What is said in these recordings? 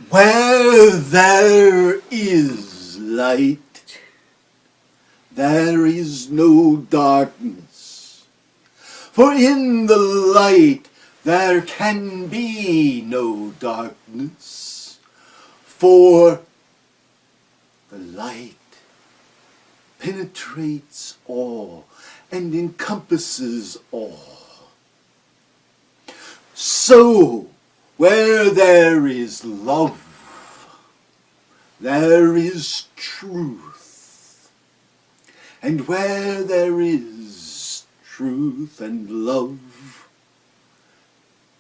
Where there is light, there is no darkness. For in the light there can be no darkness. For the light penetrates all and encompasses all. So, where there is love, there is truth. And where there is truth and love,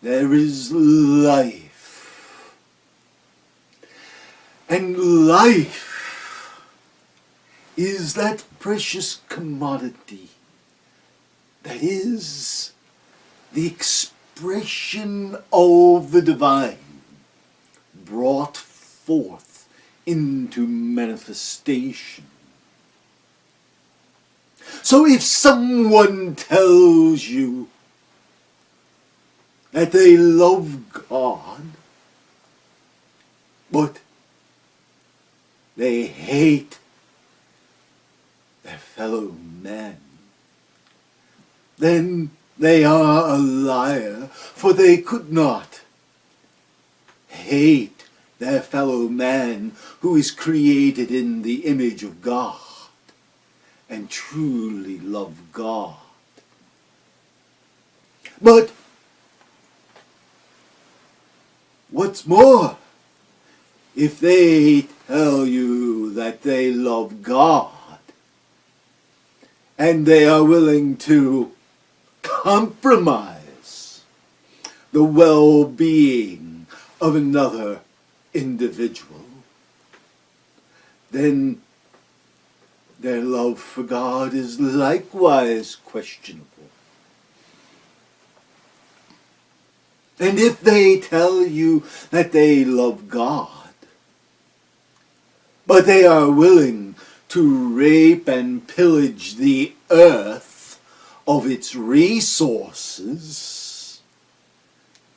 there is life. And life is that precious commodity that is the expression of the divine brought forth into manifestation. So if someone tells you that they love God, but they hate their fellow man, then they are a liar, for they could not hate their fellow man who is created in the image of God and truly love God. But what's more, if they tell you that they love God and they are willing to compromise the well-being of another individual, then their love for God is likewise questionable. And if they tell you that they love God, but they are willing to rape and pillage the earth of its resources,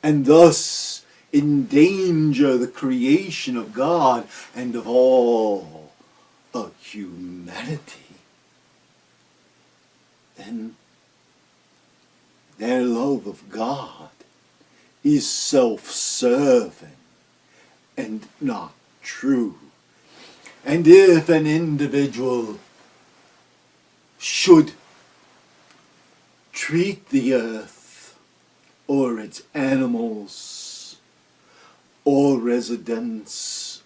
and thus endanger the creation of God and of all of humanity, then their love of God is self-serving and not true. And if an individual should treat the earth or its animals or residents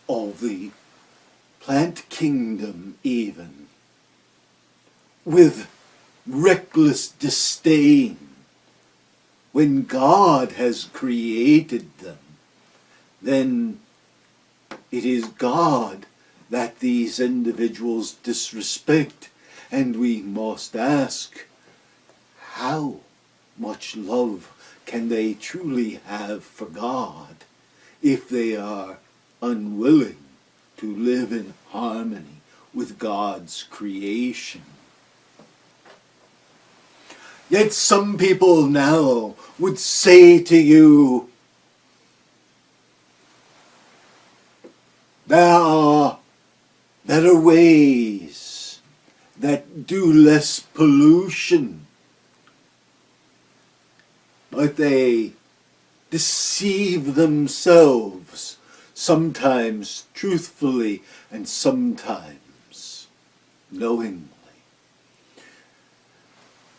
of the plant kingdom even with reckless disdain when God has created them, then it is God that these individuals disrespect, and we must ask, how much love can they truly have for God if they are unwilling to live in harmony with God's creation? Yet some people now would say to you, there are better ways that do less pollution, but they deceive themselves, sometimes truthfully and sometimes knowingly.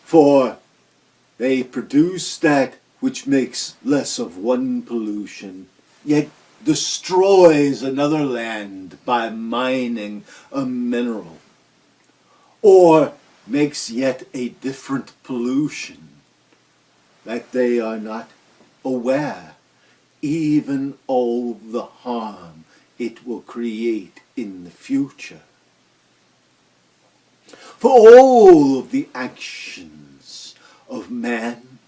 For they produce that which makes less of one pollution, yet destroys another land by mining a mineral, or makes yet a different pollution that they are not aware even of the harm it will create in the future. For all of the actions of man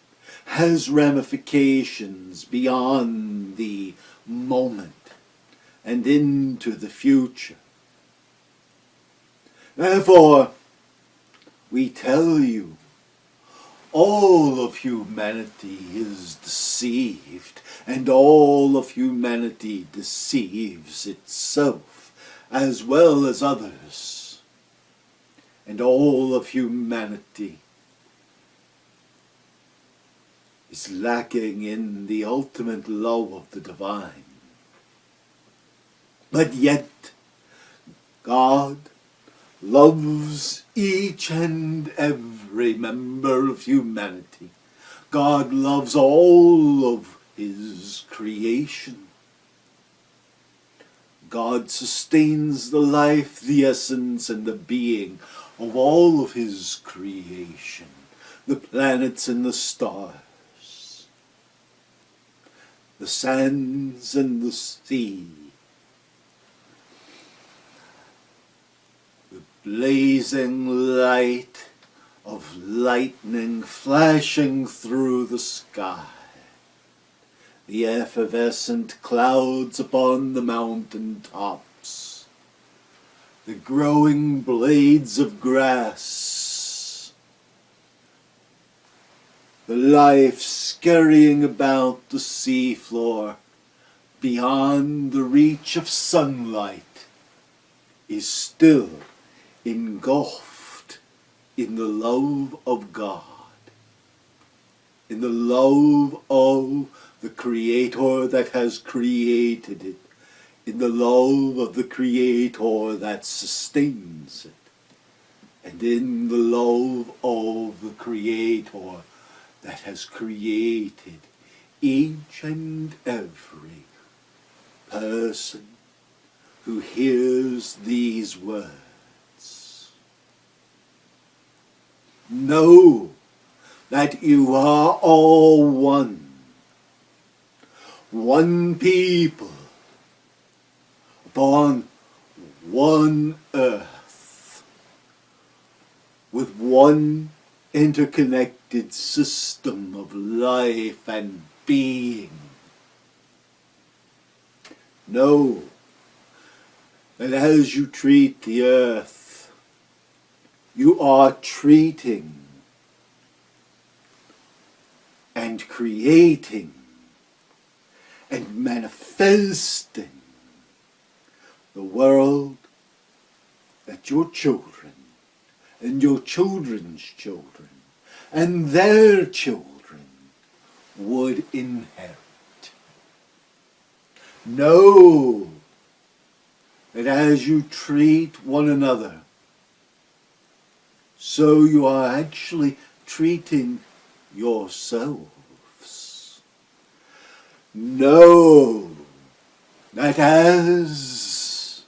has ramifications beyond the moment and into the future. Therefore, we tell you, all of humanity is deceived, and all of humanity deceives itself as well as others, and all of humanity is lacking in the ultimate love of the divine. But yet, God loves each and every member of humanity. God loves all of His creation. God sustains the life, the essence, and the being of all of His creation, the planets and the stars, the sands and the sea, the blazing light of lightning flashing through the sky, the effervescent clouds upon the mountain tops, the growing blades of grass, the life scurrying about the seafloor beyond the reach of sunlight is still engulfed in the love of God, in the love of the Creator that has created it, in the love of the Creator that sustains it, and in the love of the Creator that has created each and every person who hears these words. Know that you are all one people, upon one earth, with one interconnected system of life and being. Know that as you treat the earth, you are treating and creating and manifesting the world that your children and your children's children and their children would inherit. Know that as you treat one another, so you are actually treating yourselves. Know that as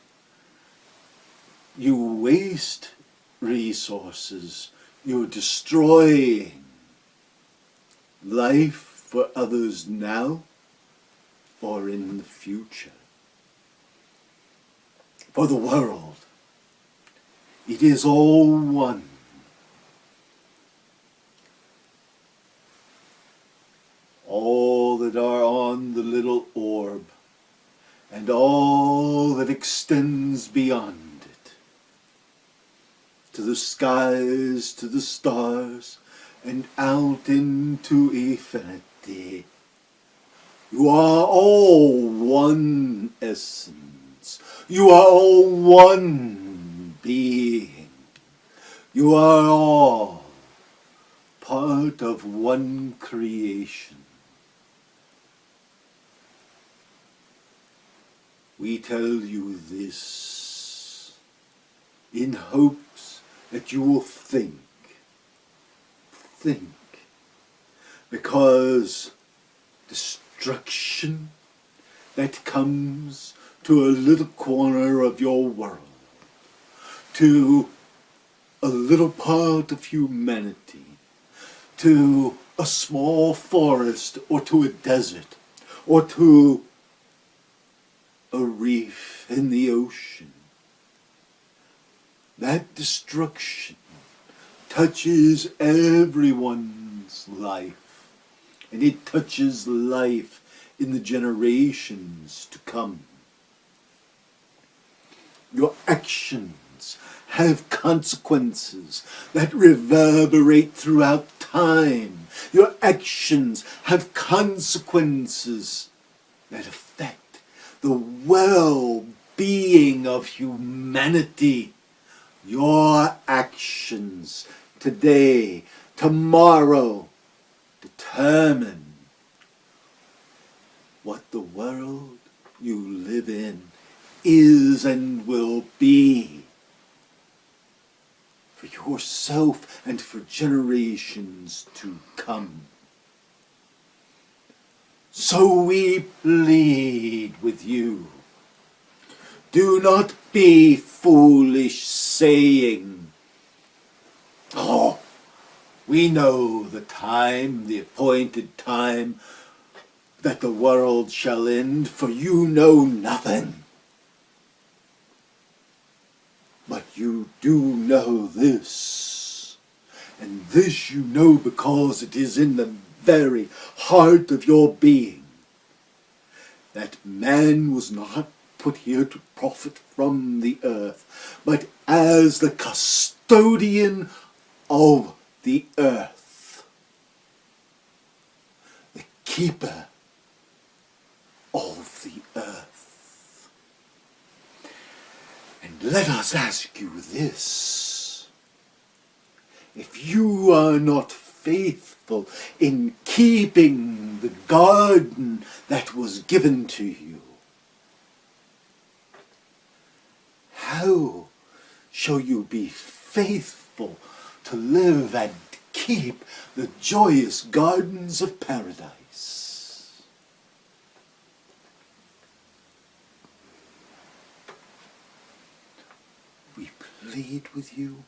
you waste resources, you're destroying life for others now or in the future. For the world, it is all one. All that are on the little orb, and all that extends beyond it, to the skies, to the stars, and out into infinity. You are all one essence. You are all one being. You are all part of one creation. We tell you this in hopes that you will think, because destruction that comes to a little corner of your world, to a little part of humanity, to a small forest, or to a desert, or to a reef in the ocean. That destruction touches everyone's life, and it touches life in the generations to come. Your actions have consequences that reverberate throughout time. Your actions have consequences that affect the well-being of humanity. Your actions today, tomorrow, determine what the world you live in is and will be for yourself and for generations to come. So we plead with you, do not be foolish, saying, "Oh, we know the time, the appointed time, that the world shall end, for you know nothing." But you do know this, and this you know because it is in the very heart of your being, that man was not put here to profit from the earth, but as the custodian of the earth, the keeper of the earth. And let us ask you this: if you are not faithful in keeping the garden that was given to you, how shall you be faithful to live and keep the joyous gardens of paradise? We plead with you,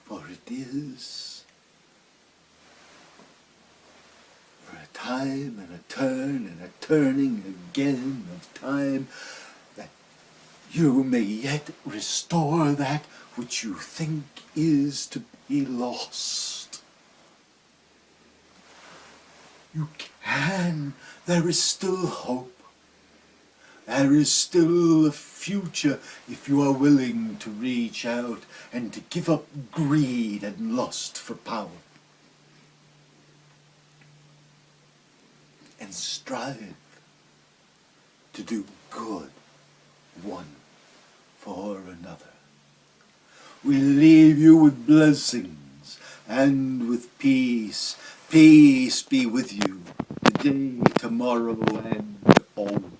for it is for a time and a turn and a turning again of time, that you may yet restore that which you think is to be lost. You can. There is still hope. There is still a future if you are willing to reach out and to give up greed and lust for power, and strive to do good one for another. We leave you with blessings and with peace. Peace be with you today, tomorrow, and always.